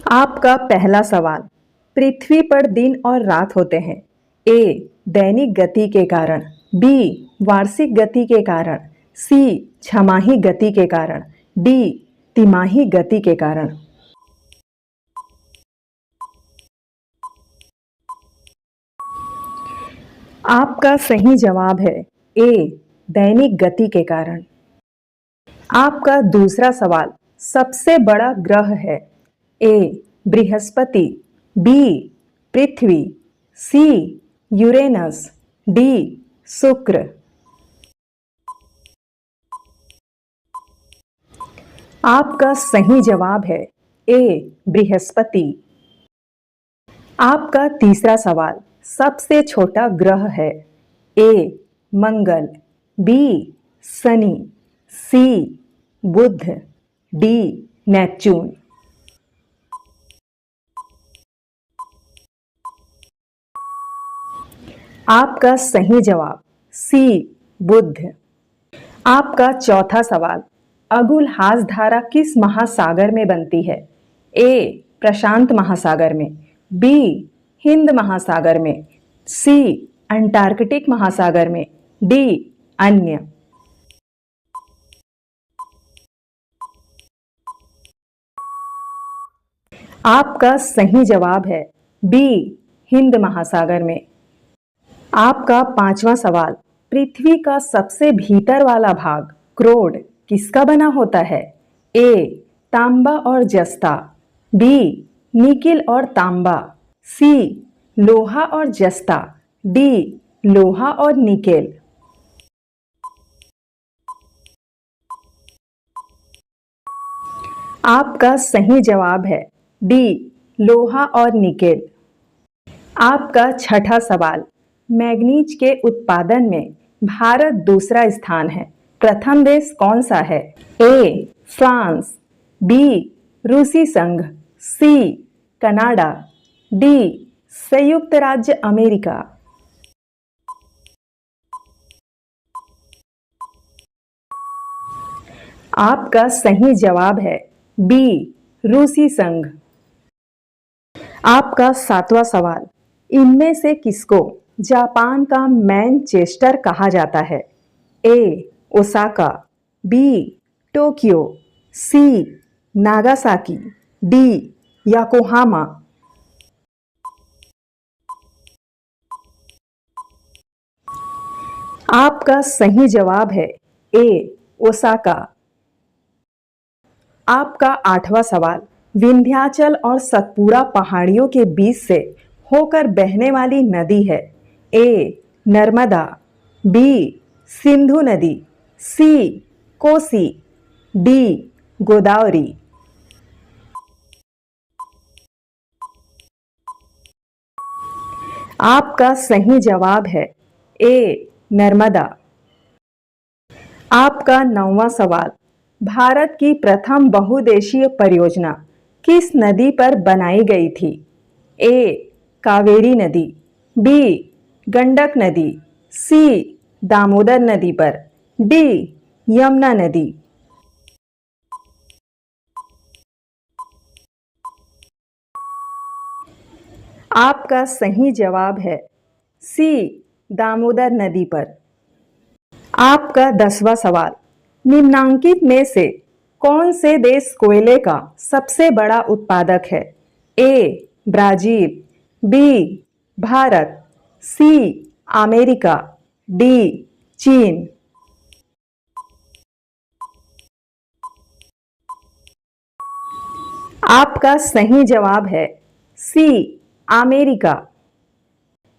आपका पहला सवाल, पृथ्वी पर दिन और रात होते हैं। ए दैनिक गति के कारण, बी वार्षिक गति के कारण, सी छमाही गति के कारण, डी तिमाही गति के कारण। आपका सही जवाब है ए दैनिक गति के कारण। आपका दूसरा सवाल, सबसे बड़ा ग्रह है। ए बृहस्पति, बी पृथ्वी, सी यूरेनस, डी शुक्र। आपका सही जवाब है ए बृहस्पति। आपका तीसरा सवाल, सबसे छोटा ग्रह है। ए मंगल, बी शनि, सी बुध, डी नेपच्यून। आपका सही जवाब सी बुध। आपका चौथा सवाल, अगुलहास धारा किस महासागर में बनती है। ए प्रशांत महासागर में, बी हिंद महासागर में, सी अंटार्कटिक महासागर में, डी अन्य। आपका सही जवाब है बी हिंद महासागर में। आपका पांचवा सवाल, पृथ्वी का सबसे भीतर वाला भाग क्रोड किसका बना होता है। ए तांबा और जस्ता, बी निकिल और तांबा, सी लोहा और जस्ता, डी लोहा और निकेल। आपका सही जवाब है डी लोहा और निकेल। आपका छठा सवाल, मैग्नीज के उत्पादन में भारत दूसरा स्थान है। प्रथम देश कौन सा है। ए फ्रांस, बी रूसी संघ, सी कनाडा, डी संयुक्त राज्य अमेरिका। आपका सही जवाब है बी रूसी संघ। आपका सातवां सवाल, इनमें से किसको जापान का मैनचेस्टर कहा जाता है। ए ओसाका, बी टोक्यो, सी नागासाकी, डी योकोहामा। आपका सही जवाब है ए ओसाका। आपका आठवां सवाल, विंध्याचल और सतपुड़ा पहाड़ियों के बीच से होकर बहने वाली नदी है। ए नर्मदा, बी सिंधु नदी, सी कोसी, डी गोदावरी। आपका सही जवाब है ए नर्मदा। आपका नौवां सवाल, भारत की प्रथम बहुउद्देशीय परियोजना किस नदी पर बनाई गई थी। ए कावेरी नदी, बी गंडक नदी, सी दामोदर नदी पर, डी यमुना नदी। आपका सही जवाब है सी दामोदर नदी पर। आपका 10वां सवाल, निम्नांकित में से कौन से देश कोयले का सबसे बड़ा उत्पादक है। A Brazil, B Bharat, C America, D चीन। आपका सही जवाब है सी अमेरिका।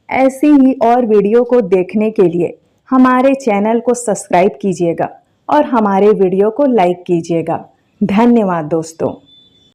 ऐसी ही और वीडियो को देखने के लिए हमारे चैनल को सब्सक्राइब कीजिएगा और हमारे वीडियो को लाइक कीजिएगा। धन्यवाद दोस्तों।